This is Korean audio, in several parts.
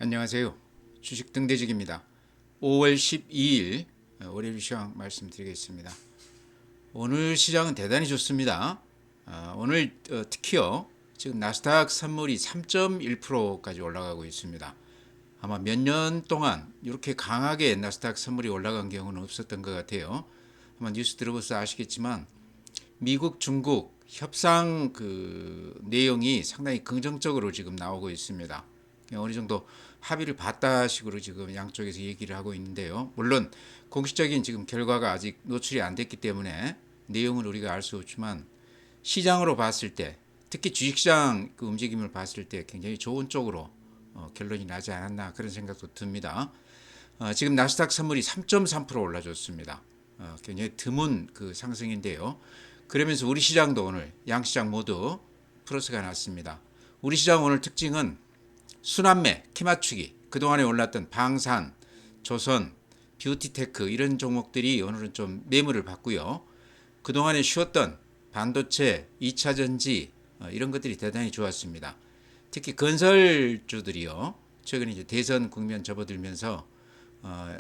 안녕하세요. 주식 등대직입니다. 5월 12일 월요일 시황 말씀드리겠습니다. 오늘 시장은 대단히 좋습니다. 오늘 특히요. 지금 나스닥 선물이 3.1%까지 올라가고 있습니다. 아마 몇 년 동안 이렇게 강하게 나스닥 선물이 올라간 경우는 없었던 것 같아요. 아마 뉴스 들어보셔서 아시겠지만 미국, 중국 협상 내용이 상당히 긍정적으로 지금 나오고 있습니다. 어느 정도 합의를 봤다 식으로 지금 양쪽에서 얘기를 하고 있는데요. 물론 공식적인 지금 결과가 아직 노출이 안 됐기 때문에 내용을 우리가 알 수 없지만 시장으로 봤을 때 특히 주식시장 움직임을 봤을 때 굉장히 좋은 쪽으로 결론이 나지 않았나 그런 생각도 듭니다. 지금 나스닥 선물이 3.3% 올라줬습니다. 굉장히 드문 상승인데요. 그러면서 우리 시장도 오늘 양시장 모두 플러스가 났습니다. 우리 시장 오늘 특징은 순환매, 키맞추기, 그동안에 올랐던 방산, 조선, 뷰티테크 이런 종목들이 오늘은 좀 매물을 받고요. 그동안에 쉬었던 반도체, 2차전지 이런 것들이 대단히 좋았습니다. 특히 건설주들이요. 최근에 이제 대선 국면 접어들면서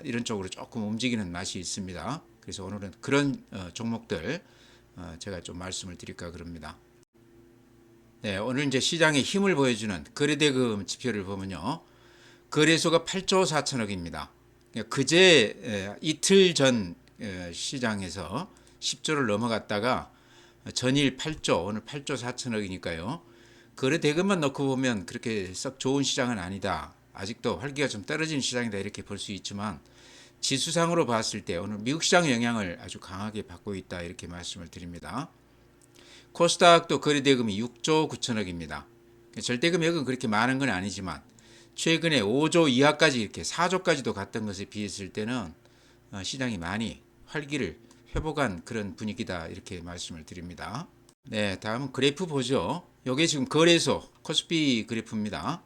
이런 쪽으로 조금 움직이는 맛이 있습니다. 그래서 오늘은 그런 종목들 제가 좀 말씀을 드릴까 그럽니다. 네, 오늘 이제 시장의 힘을 보여주는 거래대금 지표를 보면요. 거래소가 8조 4천억입니다. 그제 이틀 전 시장에서 10조를 넘어갔다가 전일 8조, 오늘 8조 4천억이니까요. 거래대금만 놓고 보면 그렇게 썩 좋은 시장은 아니다. 아직도 활기가 좀 떨어지는 시장이다 이렇게 볼 수 있지만 지수상으로 봤을 때 오늘 미국 시장 영향을 아주 강하게 받고 있다 이렇게 말씀을 드립니다. 코스닥도 거래대금이 6조 9천억입니다. 절대 금액은 그렇게 많은 건 아니지만 최근에 5조 이하까지 이렇게 4조까지도 갔던 것에 비했을 때는 시장이 많이 활기를 회복한 그런 분위기다 이렇게 말씀을 드립니다. 네, 다음은 그래프 보죠. 이게 지금 거래소 코스피 그래프입니다.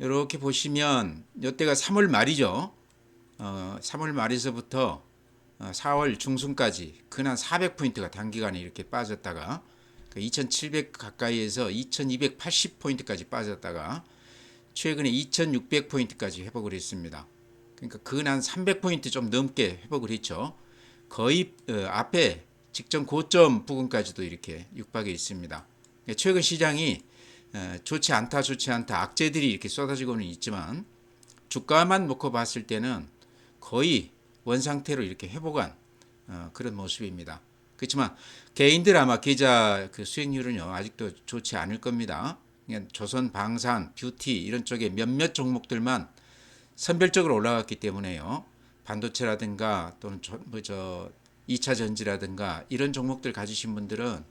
이렇게 보시면 이때가 3월 말이죠. 3월 말에서부터 4월 중순까지 근한 400포인트가 단기간에 이렇게 빠졌다가 2700 가까이에서 2280포인트까지 빠졌다가 최근에 2600포인트까지 회복을 했습니다. 그러니까 근한 300포인트 좀 넘게 회복을 했죠. 거의 앞에 직전 고점 부근까지도 이렇게 육박해 있습니다. 최근 시장이 좋지 않다 악재들이 이렇게 쏟아지고는 있지만 주가만 놓고 봤을 때는 거의 원상태로 이렇게 회복한 그런 모습입니다. 그렇지만 개인들 아마 계좌 수익률은요 아직도 좋지 않을 겁니다. 그냥 조선, 방산, 뷰티 이런 쪽에 몇몇 종목들만 선별적으로 올라갔기 때문에요. 반도체라든가 또는 2차 전지라든가 이런 종목들 가지신 분들은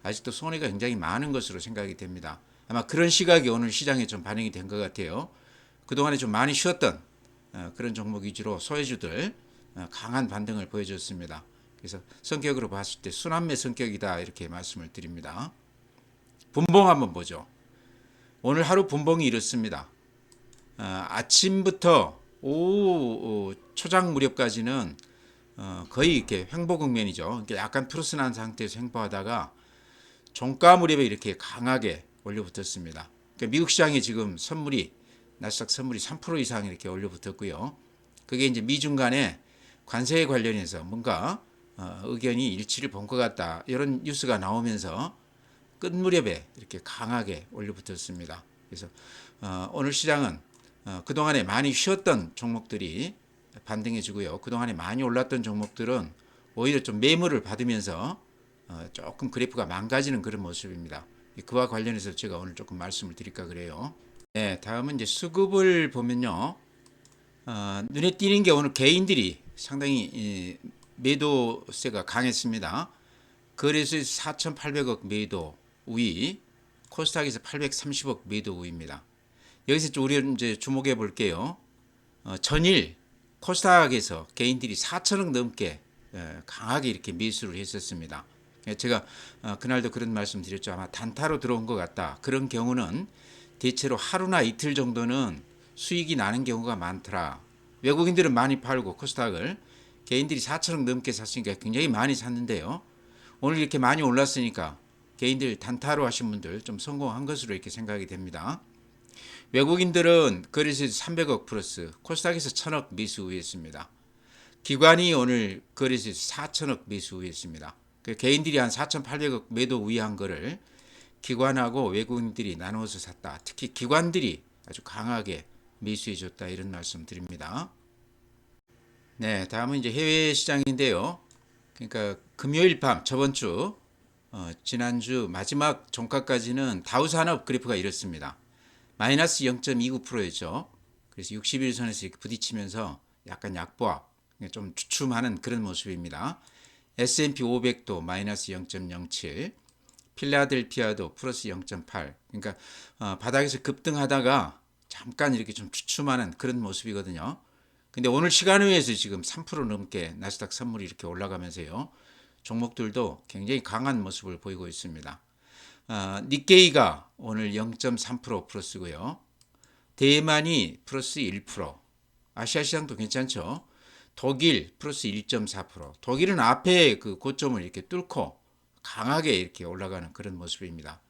아직도 손해가 굉장히 많은 것으로 생각이 됩니다. 아마 그런 시각이 오늘 시장에 좀 반영이 된 것 같아요. 그동안에 좀 많이 쉬었던 그런 종목 위주로 소외주들 강한 반등을 보여줬습니다. 그래서 성격으로 봤을 때 순환매 성격이다 이렇게 말씀을 드립니다. 분봉 한번 보죠. 오늘 하루 분봉이 이렇습니다. 아침부터 오후 초장 무렵까지는 거의 이렇게 횡보 국면이죠. 약간 플러스 난 상태에서 횡보하다가 종가 무렵에 이렇게 강하게 올려붙었습니다. 그러니까 미국 시장에 지금 나스닥 선물이 3% 이상 이렇게 올려붙었고요. 그게 이제 미중 간에 관세에 관련해서 뭔가 의견이 일치를 본 것 같다 이런 뉴스가 나오면서 끝 무렵에 이렇게 강하게 올려붙었습니다. 그래서 오늘 시장은 그동안에 많이 쉬었던 종목들이 반등해주고요. 그동안에 많이 올랐던 종목들은 오히려 좀 매물을 받으면서 조금 그래프가 망가지는 그런 모습입니다. 그와 관련해서 제가 오늘 조금 말씀을 드릴까 그래요. 네, 다음은 이제 수급을 보면요. 눈에 띄는 게 오늘 개인들이 상당히 매도세가 강했습니다. 거래소에서 4,800억 매도 우위, 코스닥에서 830억 매도 우위입니다. 여기서 좀 우리 이제 주목해 볼게요. 전일 코스닥에서 개인들이 4천억 넘게 강하게 이렇게 매수를 했었습니다. 제가 그날도 그런 말씀 드렸죠. 아마 단타로 들어온 것 같다. 그런 경우는 대체로 하루나 이틀 정도는 수익이 나는 경우가 많더라. 외국인들은 많이 팔고 코스닥을 개인들이 4천억 넘게 샀으니까 굉장히 많이 샀는데요. 오늘 이렇게 많이 올랐으니까 개인들 단타로 하신 분들 좀 성공한 것으로 이렇게 생각이 됩니다. 외국인들은 거래소에서 300억 플러스, 코스닥에서 1000억 매수 우회했습니다. 기관이 오늘 거래소에서 4000억 매수 우회했습니다. 개인들이 한 4800억 매도 우회한 거를 기관하고 외국인들이 나누어서 샀다. 특히 기관들이 아주 강하게 매수해 줬다, 이런 말씀 드립니다. 네, 다음은 이제 해외 시장인데요. 그러니까 금요일 밤 저번 주 지난주 마지막 종가까지는 다우산업 그래프가 이렇습니다. 마이너스 0.29%였죠. 그래서 60일선에서 이렇게 부딪히면서 약간 약보합, 좀 주춤하는 그런 모습입니다. S&P 500도 마이너스 0.07, 필라델피아도 플러스 0.8. 그러니까 바닥에서 급등하다가 잠깐 이렇게 좀 주춤하는 그런 모습이거든요. 근데 오늘 시간외에서 지금 3% 넘게 나스닥 선물이 이렇게 올라가면서요, 종목들도 굉장히 강한 모습을 보이고 있습니다. 니케이가 오늘 0.3% 플러스고요. 대만이 플러스 1%. 아시아 시장도 괜찮죠. 독일 플러스 1.4%. 독일은 앞에 그 고점을 이렇게 뚫고 강하게 이렇게 올라가는 그런 모습입니다.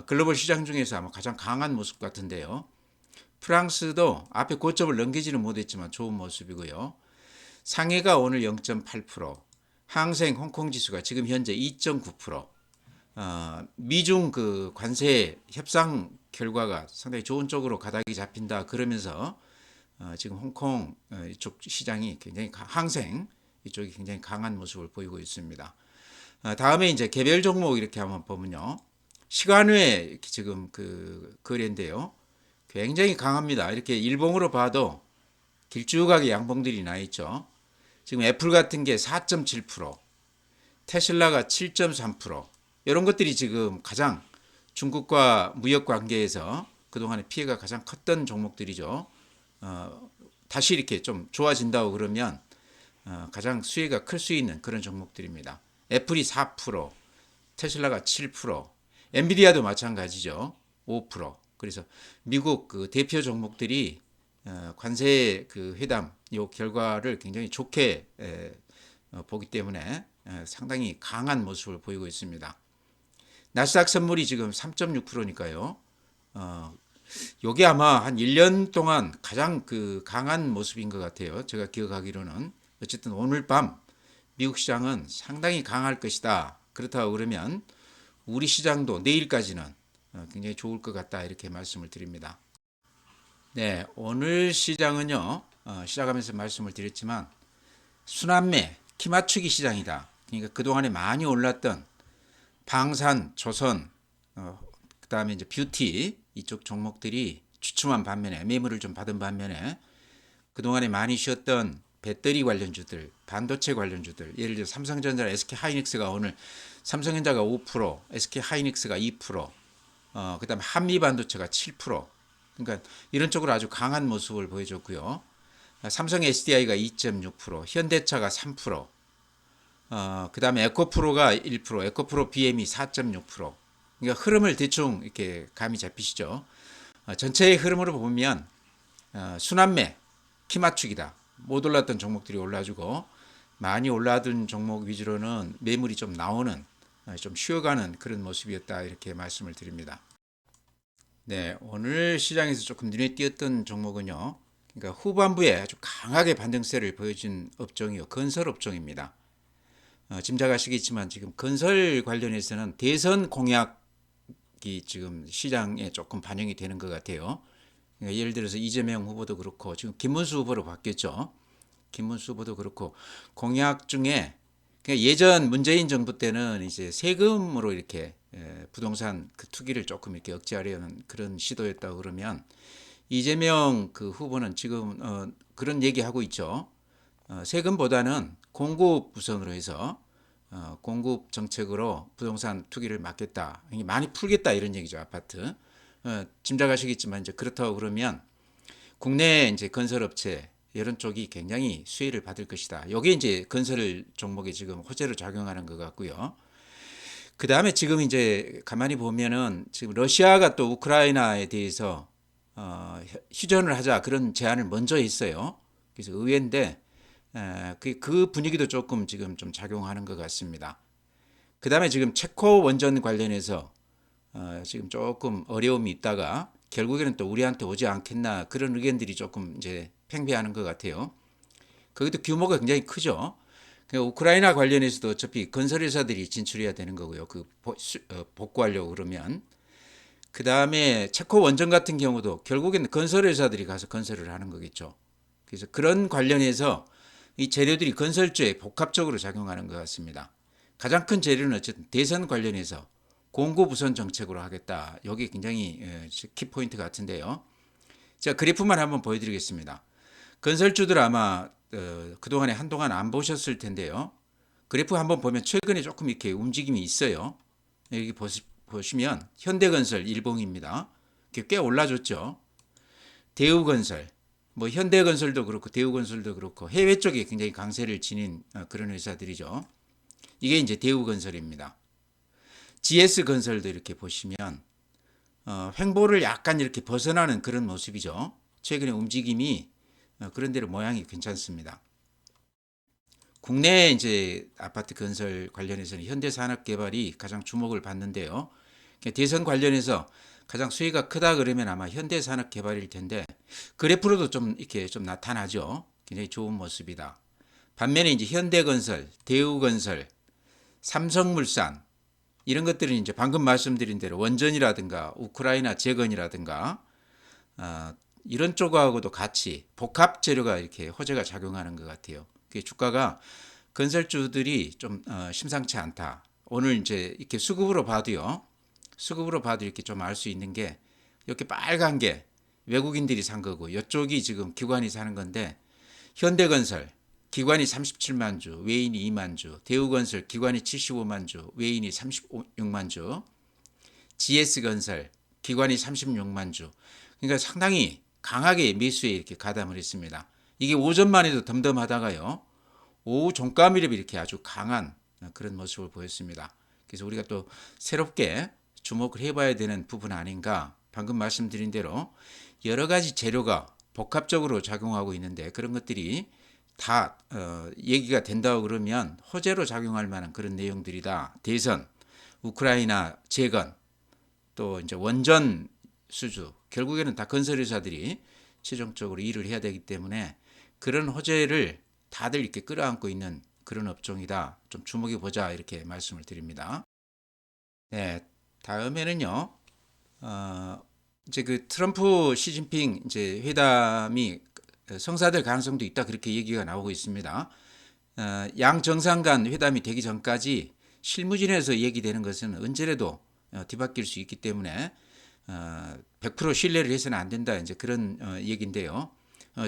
글로벌 시장 중에서 아마 가장 강한 모습 같은데요. 프랑스도 앞에 고점을 넘기지는 못했지만 좋은 모습이고요. 상해가 오늘 0.8%, 항생 홍콩 지수가 지금 현재 2.9%. 미중 그 관세 협상 결과가 상당히 좋은 쪽으로 가닥이 잡힌다 그러면서 지금 홍콩 이쪽 시장이 굉장히 항생 이쪽이 굉장히 강한 모습을 보이고 있습니다. 다음에 이제 개별 종목 이렇게 한번 보면요, 시간외 지금 그 거래인데요, 굉장히 강합니다. 이렇게 일봉으로 봐도 길쭉하게 양봉들이 나 있죠. 지금 애플 같은 게 4.7%, 테슬라가 7.3%, 이런 것들이 지금 가장 중국과 무역 관계에서 그동안의 피해가 가장 컸던 종목들이죠. 다시 이렇게 좀 좋아진다고 그러면 가장 수혜가 클 수 있는 그런 종목들입니다. 애플이 4%, 테슬라가 7%, 엔비디아도 마찬가지죠. 5%. 그래서 미국 그 대표 종목들이 관세 그 회담 요 결과를 굉장히 좋게 보기 때문에 상당히 강한 모습을 보이고 있습니다. 나스닥 선물이 지금 3.6%니까요. 요게 아마 한 1년 동안 가장 그 강한 모습인 것 같아요. 제가 기억하기로는. 어쨌든 오늘 밤 미국 시장은 상당히 강할 것이다. 그렇다고 그러면 우리 시장도 내일까지는 굉장히 좋을 것 같다, 이렇게 말씀을 드립니다. 네, 오늘 시장은요, 시작하면서 말씀을 드렸지만 순환매, 키 맞추기 시장이다. 그러니까 그동안에 많이 올랐던 방산, 조선, 그 다음에 이제 뷰티 이쪽 종목들이 주춤한 반면에, 매물을 좀 받은 반면에 그동안에 많이 쉬었던 배터리 관련주들, 반도체 관련주들, 예를 들어 삼성전자, SK하이닉스가 오늘 삼성전자가 5%, SK하이닉스가 2%, 그다음에 한미반도체가 7%. 그러니까 이런 쪽으로 아주 강한 모습을 보여줬고요. 삼성 SDI가 2.6%, 현대차가 3%, 그다음에 에코프로가 1%, 에코프로 BM이 4.6%. 그러니까 흐름을 대충 이렇게 감이 잡히시죠. 전체의 흐름으로 보면 순환매, 키 맞추기다. 못 올랐던 종목들이 올라주고 많이 올라든 종목 위주로는 매물이 좀 나오는, 좀 쉬어가는 그런 모습이었다, 이렇게 말씀을 드립니다. 네, 오늘 시장에서 조금 눈에 띄었던 종목은요, 그러니까 후반부에 아주 강하게 반등세를 보여준 업종이요, 건설 업종입니다. 짐작하시겠지만 지금 건설 관련해서는 대선 공약이 지금 시장에 조금 반영이 되는 것 같아요. 그러니까 예를 들어서 이재명 후보도 그렇고 지금 김문수 후보로 바뀌었죠. 김문수 후보도 그렇고 공약 중에 그러니까 예전 문재인 정부 때는 이제 세금으로 이렇게 부동산 그 투기를 조금 이렇게 억제하려는 그런 시도였다고 그러면 이재명 그 후보는 지금 그런 얘기하고 있죠. 세금보다는 공급 우선으로 해서 공급 정책으로 부동산 투기를 막겠다, 많이 풀겠다, 이런 얘기죠. 아파트. 짐작하시겠지만 이제 그렇다고 그러면 국내 이제 건설업체 이런 쪽이 굉장히 수혜를 받을 것이다. 이게 이제 건설 종목에 지금 호재로 작용하는 것 같고요. 그 다음에 지금 이제 가만히 보면은 지금 러시아가 또 우크라이나에 대해서 휴전을 하자 그런 제안을 먼저 했어요. 그래서 의외인데 그 분위기도 조금 지금 좀 작용하는 것 같습니다. 그 다음에 지금 체코 원전 관련해서 지금 조금 어려움이 있다가 결국에는 또 우리한테 오지 않겠나 그런 의견들이 조금 이제 팽배하는 것 같아요. 거기도 규모가 굉장히 크죠. 우크라이나 관련해서도 어차피 건설회사들이 진출해야 되는 거고요. 복구하려고 그러면. 그 다음에 체코 원전 같은 경우도 결국에는 건설회사들이 가서 건설을 하는 거겠죠. 그래서 그런 관련해서 이 재료들이 건설주에 복합적으로 작용하는 것 같습니다. 가장 큰 재료는 어쨌든 대선 관련해서 공급우선 정책으로 하겠다. 여기 굉장히 키포인트 같은데요. 자, 그래프만 한번 보여드리겠습니다. 건설주들 아마 그동안에 한동안 안 보셨을 텐데요. 그래프 한번 보면 최근에 조금 이렇게 움직임이 있어요. 여기 보시면 현대건설 일봉입니다. 꽤 올라줬죠. 대우건설, 뭐 현대건설도 그렇고 대우건설도 그렇고 해외 쪽에 굉장히 강세를 지닌 그런 회사들이죠. 이게 이제 대우건설입니다. GS건설도 이렇게 보시면 횡보를 약간 이렇게 벗어나는 그런 모습이죠. 최근에 움직임이 그런 대로 모양이 괜찮습니다. 국내 이제 아파트 건설 관련해서는 현대산업개발이 가장 주목을 받는데요. 대선 관련해서 가장 수혜가 크다 그러면 아마 현대산업개발일 텐데 그래프로도 좀 이렇게 좀 나타나죠. 굉장히 좋은 모습이다. 반면에 이제 현대건설, 대우건설, 삼성물산 이런 것들은 이제 방금 말씀드린 대로 원전이라든가 우크라이나 재건이라든가 이런 쪽하고도 같이 복합 재료가 이렇게 호재가 작용하는 것 같아요. 주가가 건설주들이 좀 심상치 않다. 오늘 이제 이렇게 수급으로 봐도요. 수급으로 봐도 이렇게 좀 알 수 있는 게 이렇게 빨간 게 외국인들이 산 거고 이쪽이 지금 기관이 사는 건데 현대건설 기관이 37만 주, 외인이 2만 주, 대우건설 기관이 75만 주, 외인이 36만 주, GS건설 기관이 36만 주. 그러니까 상당히 강하게 매수에 이렇게 가담을 했습니다. 이게 오전만 해도 덤덤하다가요. 오후 종가 이력이 이렇게 아주 강한 그런 모습을 보였습니다. 그래서 우리가 또 새롭게 주목을 해봐야 되는 부분 아닌가. 방금 말씀드린 대로 여러 가지 재료가 복합적으로 작용하고 있는데 그런 것들이 다 얘기가 된다고 그러면 호재로 작용할 만한 그런 내용들이다. 대선, 우크라이나 재건, 또 이제 원전 수주, 결국에는 다 건설회사들이 최종적으로 일을 해야 되기 때문에 그런 호재를 다들 이렇게 끌어안고 있는 그런 업종이다. 좀 주목해 보자 이렇게 말씀을 드립니다. 네, 다음에는요. 이제 그 트럼프 시진핑 이제 회담이 성사될 가능성도 있다 그렇게 얘기가 나오고 있습니다. 양 정상 간 회담이 되기 전까지 실무진에서 얘기되는 것은 언제라도 뒤바뀔 수 있기 때문에 100% 신뢰를 해서는 안 된다 이제 그런 얘기인데요.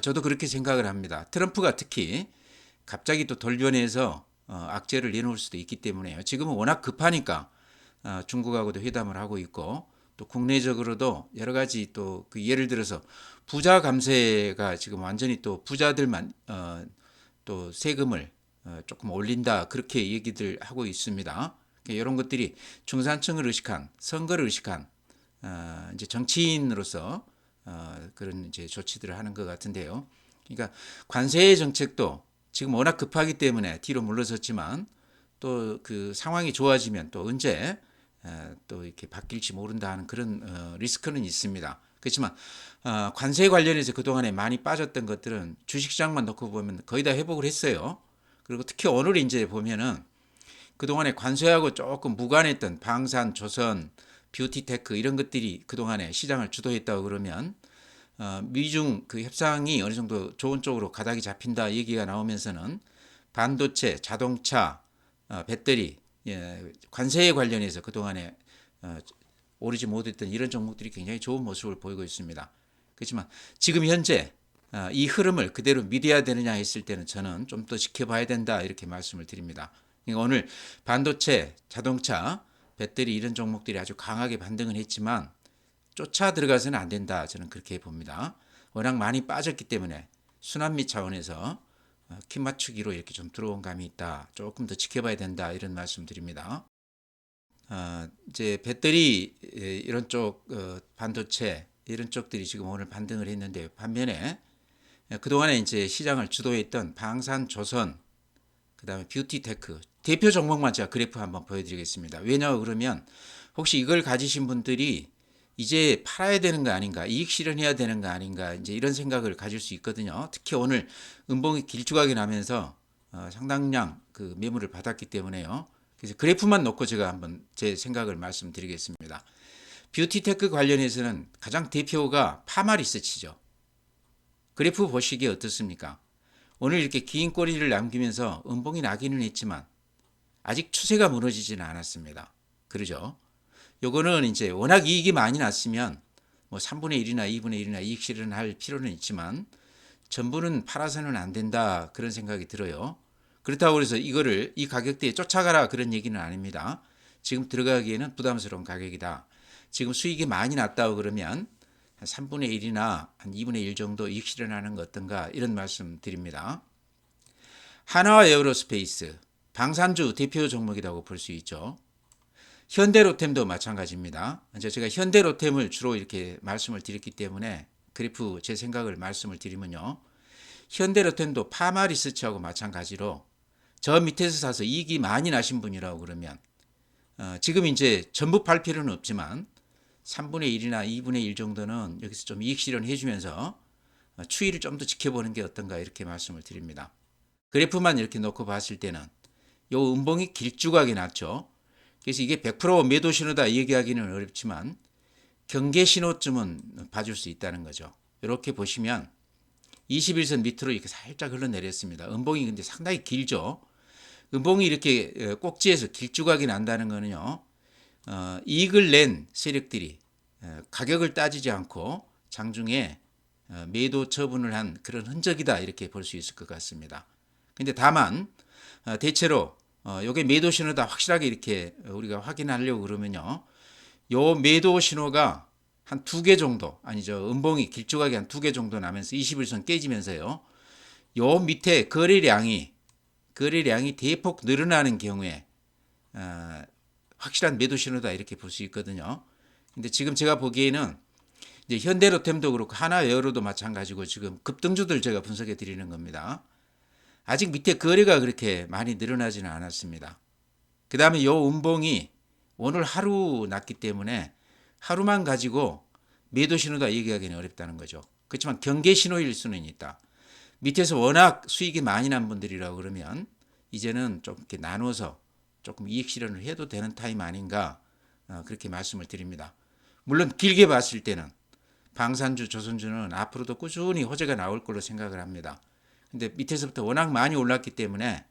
저도 그렇게 생각을 합니다. 트럼프가 특히 갑자기 또 돌변해서 악재를 내놓을 수도 있기 때문에요. 지금은 워낙 급하니까 중국하고도 회담을 하고 있고 또 국내적으로도 여러 가지 또 그 예를 들어서 부자 감세가 지금 완전히 또 부자들만 또 세금을 조금 올린다 그렇게 얘기들 하고 있습니다. 이런 것들이 중산층을 의식한 선거를 의식한 이제 정치인으로서 그런 이제 조치들을 하는 것 같은데요. 그러니까 관세 정책도 지금 워낙 급하기 때문에 뒤로 물러섰지만 또 그 상황이 좋아지면 또 언제 또 이렇게 바뀔지 모른다 하는 그런 리스크는 있습니다. 그렇지만 관세 관련해서 그동안에 많이 빠졌던 것들은 주식시장만 놓고 보면 거의 다 회복을 했어요. 그리고 특히 오늘 이제 보면은 그동안에 관세하고 조금 무관했던 방산, 조선, 뷰티테크 이런 것들이 그동안에 시장을 주도했다고 그러면 미중 그 협상이 어느 정도 좋은 쪽으로 가닥이 잡힌다 얘기가 나오면서는 반도체, 자동차, 배터리, 관세에 관련해서 그동안에 오르지 못했던 이런 종목들이 굉장히 좋은 모습을 보이고 있습니다. 그렇지만 지금 현재 이 흐름을 그대로 믿어야 되느냐 했을 때는 저는 좀 더 지켜봐야 된다 이렇게 말씀을 드립니다. 그러니까 오늘 반도체, 자동차, 배터리 이런 종목들이 아주 강하게 반등을 했지만 쫓아 들어가서는 안 된다. 저는 그렇게 봅니다. 워낙 많이 빠졌기 때문에 순환미 차원에서 키 맞추기로 이렇게 좀 들어온 감이 있다. 조금 더 지켜봐야 된다. 이런 말씀 드립니다. 이제 배터리 이런 쪽 반도체 이런 쪽들이 지금 오늘 반등을 했는데 반면에 그동안에 이제 시장을 주도했던 방산, 조선, 그다음에 뷰티테크 대표 종목만 제가 그래프 한번 보여드리겠습니다. 왜냐 그러면 혹시 이걸 가지신 분들이 이제 팔아야 되는 거 아닌가, 이익 실현해야 되는 거 아닌가, 이제 이런 생각을 가질 수 있거든요. 특히 오늘 음봉이 길쭉하게 나면서 상당량 그 매물을 받았기 때문에요. 그래서 그래프만 놓고 제가 한번 제 생각을 말씀드리겠습니다. 뷰티테크 관련해서는 가장 대표가 파마리서치죠. 그래프 보시기에 어떻습니까? 오늘 이렇게 긴 꼬리를 남기면서 음봉이 나기는 했지만 아직 추세가 무너지지는 않았습니다. 그러죠? 요거는 이제 워낙 이익이 많이 났으면 뭐 3분의 1이나 2분의 1이나 이익 실현할 필요는 있지만 전부는 팔아서는 안 된다, 그런 생각이 들어요. 그렇다고 해서 이거를 이 가격대에 쫓아가라, 그런 얘기는 아닙니다. 지금 들어가기에는 부담스러운 가격이다. 지금 수익이 많이 났다고 그러면 한 3분의 1이나 한 2분의 1 정도 이익 실현하는 거 어떤가, 이런 말씀 드립니다. 하나와 에어로스페이스, 방산주 대표 종목이라고 볼 수 있죠. 현대로템도 마찬가지입니다. 이제 제가 현대로템을 주로 이렇게 말씀을 드렸기 때문에 그래프 제 생각을 말씀을 드리면요. 현대로템도 파마리서치하고 마찬가지로 저 밑에서 사서 이익이 많이 나신 분이라고 그러면 지금 이제 전부 팔 필요는 없지만 3분의 1이나 2분의 1 정도는 여기서 좀 이익 실현해 주면서 추이를 좀 더 지켜보는 게 어떤가, 이렇게 말씀을 드립니다. 그래프만 이렇게 놓고 봤을 때는 요 음봉이 길쭉하게 났죠. 그래서 이게 100% 매도 신호다 얘기하기는 어렵지만 경계 신호쯤은 봐줄 수 있다는 거죠. 이렇게 보시면 21선 밑으로 이렇게 살짝 흘러내렸습니다. 음봉이 근데 상당히 길죠. 음봉이 이렇게 꼭지에서 길쭉하게 난다는 거는요, 이익을 낸 세력들이 가격을 따지지 않고 장중에 매도 처분을 한 그런 흔적이다, 이렇게 볼 수 있을 것 같습니다. 근데 다만 대체로 요게 매도 신호다 확실하게 이렇게 우리가 확인하려고 그러면요, 요 매도 신호가 한 2개 정도, 아니죠, 음봉이 길쭉하게 한 2개 정도 나면서 21선 깨지면서요, 요 밑에 거래량이 대폭 늘어나는 경우에 확실한 매도 신호다, 이렇게 볼 수 있거든요. 근데 지금 제가 보기에는 이제 현대로템도 그렇고 하나에어로도 마찬가지고 지금 급등주들 제가 분석해 드리는 겁니다. 아직 밑에 거래가 그렇게 많이 늘어나지는 않았습니다. 그 다음에 요 음봉이 오늘 하루 났기 때문에 하루만 가지고 매도 신호다 얘기하기는 어렵다는 거죠. 그렇지만 경계 신호일 수는 있다. 밑에서 워낙 수익이 많이 난 분들이라고 그러면 이제는 좀 이렇게 나눠서 조금 이익 실현을 해도 되는 타임 아닌가, 그렇게 말씀을 드립니다. 물론 길게 봤을 때는 방산주, 조선주는 앞으로도 꾸준히 호재가 나올 걸로 생각을 합니다. 근데 밑에서부터 워낙 많이 올랐기 때문에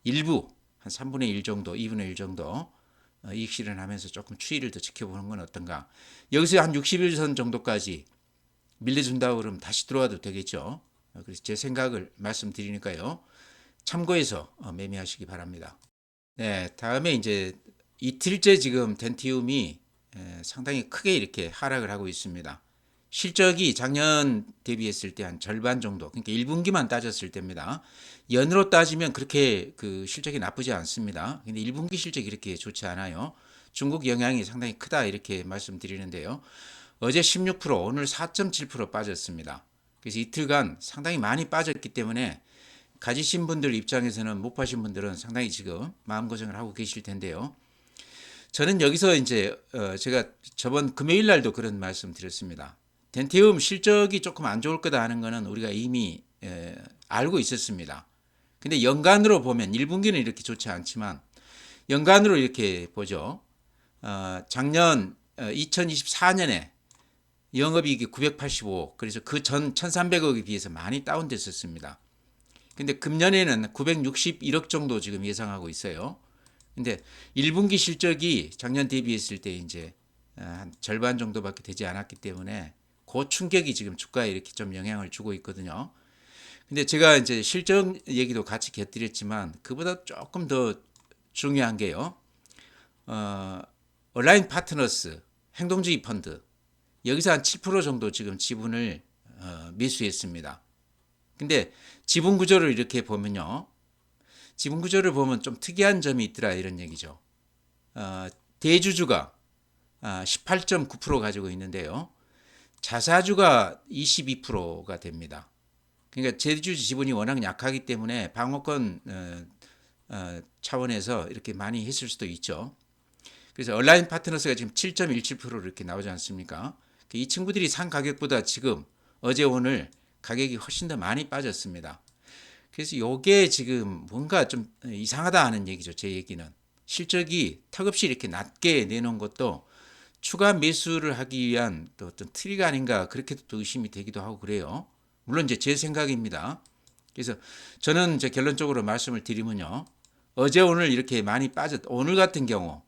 일부 한 3분의 1 정도, 2분의 1 정도 이익 실현하면서 조금 추이를 더 지켜보는 건 어떤가. 여기서 한 61선 정도까지 밀려준다고 그러면 다시 들어와도 되겠죠. 그래서 제 생각을 말씀드리니까요, 참고해서 매매하시기 바랍니다. 네, 다음에 이제 이틀째 지금 덴티움이 상당히 크게 이렇게 하락을 하고 있습니다. 실적이 작년 대비했을 때 한 절반 정도, 그러니까 1분기만 따졌을 때입니다. 연으로 따지면 그렇게 그 실적이 나쁘지 않습니다. 근데 1분기 실적이 이렇게 좋지 않아요. 중국 영향이 상당히 크다, 이렇게 말씀드리는데요. 어제 16%, 오늘 4.7% 빠졌습니다. 그래서 이틀간 상당히 많이 빠졌기 때문에 가지신 분들 입장에서는, 못 파신 분들은 상당히 지금 마음고생을 하고 계실 텐데요. 저는 여기서 이제 제가 저번 금요일 날도 그런 말씀 드렸습니다. 덴티움 실적이 조금 안 좋을 거다 하는 거는 우리가 이미 알고 있었습니다. 근데 연간으로 보면 1분기는 이렇게 좋지 않지만 연간으로 이렇게 보죠. 작년 2024년에 영업이익이 985억, 그래서 그 전 1,300억에 비해서 많이 다운됐었습니다. 근데 금년에는 961억 정도 지금 예상하고 있어요. 근데 1분기 실적이 작년 대비했을 때 이제 한 절반 정도밖에 되지 않았기 때문에 그 충격이 지금 주가에 이렇게 좀 영향을 주고 있거든요. 근데 제가 이제 실적 얘기도 같이 곁들였지만 그보다 조금 더 중요한 게요. 얼라인 파트너스 행동주의 펀드, 여기서 한 7% 정도 지금 지분을 매수했습니다. 근데 지분 구조를 이렇게 보면요, 지분 구조를 보면 좀 특이한 점이 있더라, 이런 얘기죠. 대주주가 18.9% 가지고 있는데요, 자사주가 22%가 됩니다. 그러니까 대주주 지분이 워낙 약하기 때문에 방어권 차원에서 이렇게 많이 했을 수도 있죠. 그래서 얼라인 파트너스가 지금 7.17% 이렇게 나오지 않습니까? 이 친구들이 산 가격보다 지금 어제 오늘 가격이 훨씬 더 많이 빠졌습니다. 그래서 이게 지금 뭔가 좀 이상하다 하는 얘기죠. 제 얘기는. 실적이 턱없이 이렇게 낮게 내놓은 것도 추가 매수를 하기 위한 또 어떤 트리가 아닌가 그렇게 또 의심이 되기도 하고 그래요. 물론 이제 제 생각입니다. 그래서 저는 이제 결론적으로 말씀을 드리면요. 어제 오늘 이렇게 많이 오늘 같은 경우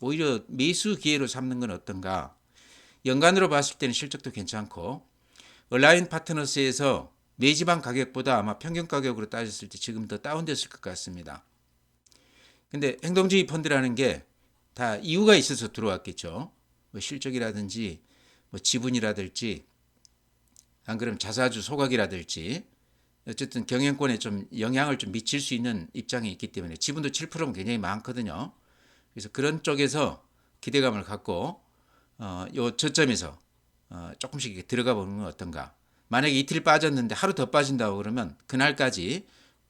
오히려 매수 기회로 삼는 건 어떤가? 연간으로 봤을 때는 실적도 괜찮고 얼라인 파트너스에서 매지방 가격보다 아마 평균 가격으로 따졌을 때 지금 더 다운됐을 것 같습니다. 근데 행동주의 펀드라는 게 다 이유가 있어서 들어왔겠죠. 뭐 실적이라든지 뭐 지분이라든지 안 그러면 자사주 소각이라든지 어쨌든 경영권에 좀 영향을 좀 미칠 수 있는 입장에 있기 때문에 지분도 7%면 굉장히 많거든요. 그래서 그런 쪽에서 기대감을 갖고 요 저점에서 조금씩 이렇게 들어가 보는 건 어떤가. 만약에 이틀 빠졌는데 하루 더 빠진다고 그러면 그날까지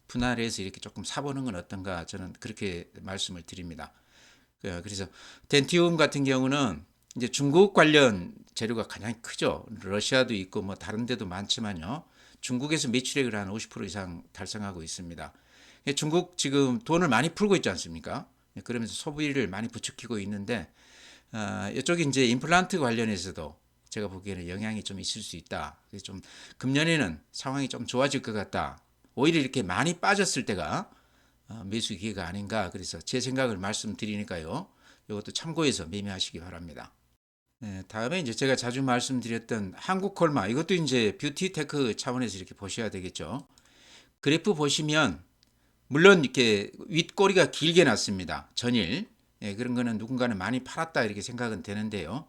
분할해서 이렇게 조금 사보는 건 어떤가 저는 그렇게 말씀을 드립니다. 그래서 덴티움 같은 경우는 이제 중국 관련 재료가 가장 크죠. 러시아도 있고 뭐 다른 데도 많지만요. 중국에서 매출액을 한 50% 이상 달성하고 있습니다. 중국 지금 돈을 많이 풀고 있지 않습니까? 그러면서 소비를 많이 부추기고 있는데 이쪽이 이제 임플란트 관련해서도 제가 보기에는 영향이 좀 있을 수 있다. 그래서 좀 금년에는 상황이 좀 좋아질 것 같다. 오히려 이렇게 많이 빠졌을 때가 매수 기회가 아닌가. 그래서 제 생각을 말씀드리니까요. 이것도 참고해서 매매하시기 바랍니다. 네, 다음에 이제 제가 자주 말씀드렸던 한국콜마 이것도 이제 뷰티테크 차원에서 이렇게 보셔야 되겠죠. 그래프 보시면 물론 이렇게 윗꼬리가 길게 났습니다. 전일 그런 거는 누군가는 많이 팔았다 이렇게 생각은 되는데요.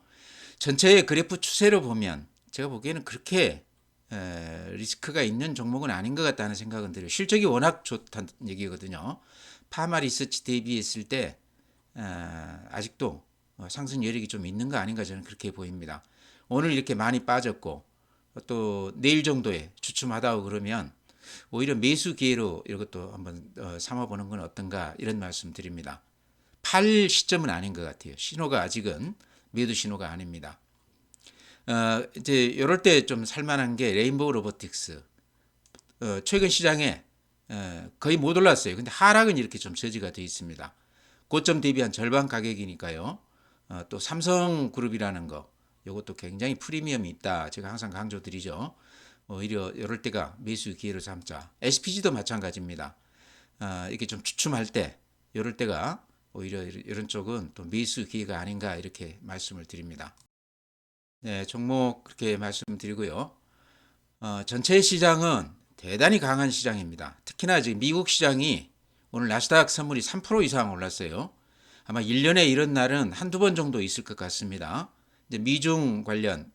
전체의 그래프 추세로 보면 제가 보기에는 그렇게 리스크가 있는 종목은 아닌 것 같다는 생각은 들어요. 실적이 워낙 좋다는 얘기거든요. 파마 리서치 대비했을 때 아직도 상승 여력이 좀 있는 거 아닌가 저는 그렇게 보입니다. 오늘 이렇게 많이 빠졌고 또 내일 정도에 주춤하다고 그러면 오히려 매수 기회로 이것도 한번 삼아보는 건 어떤가 이런 말씀 드립니다. 팔 시점은 아닌 것 같아요. 신호가 아직은 매도 신호가 아닙니다. 이제 이럴 때 좀 살만한 게 레인보우 로보틱스. 최근 시장에 거의 못 올랐어요. 근데 하락은 이렇게 좀 저지가 되어 있습니다. 고점 대비 한 절반 가격이니까요. 또 삼성그룹이라는 거, 이것도 굉장히 프리미엄이 있다. 제가 항상 강조드리죠. 오히려 이럴 때가 매수 기회로 삼자. SPG도 마찬가지입니다. 이렇게 좀 주춤할 때, 이럴 때가 오히려 이런 쪽은 또 매수 기회가 아닌가 이렇게 말씀을 드립니다. 네, 종목 그렇게 말씀드리고요. 전체 시장은 대단히 강한 시장입니다. 특히나 지금 미국 시장이 오늘 나스닥 선물이 3% 이상 올랐어요. 아마 1년에 이런 날은 한두 번 정도 있을 것 같습니다. 이제 미중 관련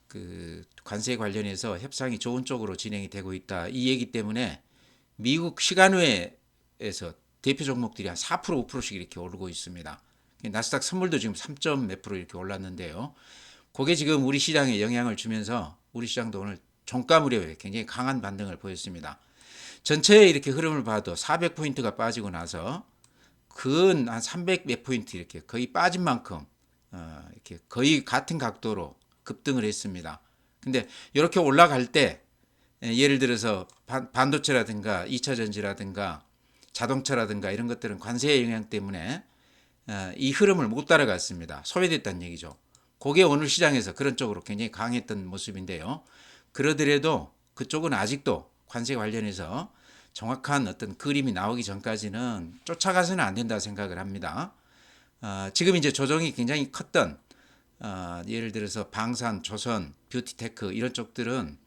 그 관세 관련해서 협상이 좋은 쪽으로 진행이 되고 있다. 이 얘기 때문에 미국 시간외에서 대표 종목들이 한 4% 5%씩 이렇게 오르고 있습니다. 나스닥 선물도 지금 3점 몇 프로 이렇게 올랐는데요. 그게 지금 우리 시장에 영향을 주면서 우리 시장도 오늘 종가 무렵에 굉장히 강한 반등을 보였습니다. 전체의 이렇게 흐름을 봐도 400포인트가 빠지고 나서 근 한 300 몇 포인트 이렇게 거의 빠진 만큼 이렇게 거의 같은 각도로 급등을 했습니다. 근데 이렇게 올라갈 때 예를 들어서 반도체라든가 2차 전지라든가 자동차라든가 이런 것들은 관세의 영향 때문에 이 흐름을 못 따라갔습니다. 소외됐다는 얘기죠. 그게 오늘 시장에서 그런 쪽으로 굉장히 강했던 모습인데요. 그러더라도 그쪽은 아직도 관세 관련해서 정확한 어떤 그림이 나오기 전까지는 쫓아가서는 안 된다 생각을 합니다. 지금 이제 조정이 굉장히 컸던 예를 들어서 방산, 조선, 뷰티테크 이런 쪽들은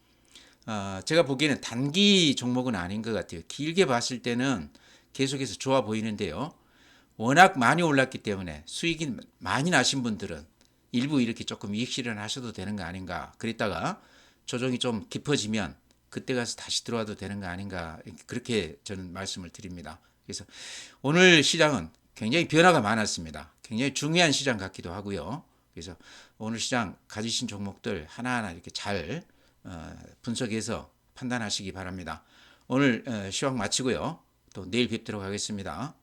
제가 보기에는 단기 종목은 아닌 것 같아요. 길게 봤을 때는 계속해서 좋아 보이는데요. 워낙 많이 올랐기 때문에 수익이 많이 나신 분들은 일부 이렇게 조금 이익 실현하셔도 되는 거 아닌가. 그랬다가 조정이 좀 깊어지면 그때 가서 다시 들어와도 되는 거 아닌가. 그렇게 저는 말씀을 드립니다. 그래서 오늘 시장은 굉장히 변화가 많았습니다. 굉장히 중요한 시장 같기도 하고요. 그래서 오늘 시장 가지신 종목들 하나하나 이렇게 잘 분석해서 판단하시기 바랍니다. 오늘 시황 마치고요. 또 내일 뵙도록 하겠습니다.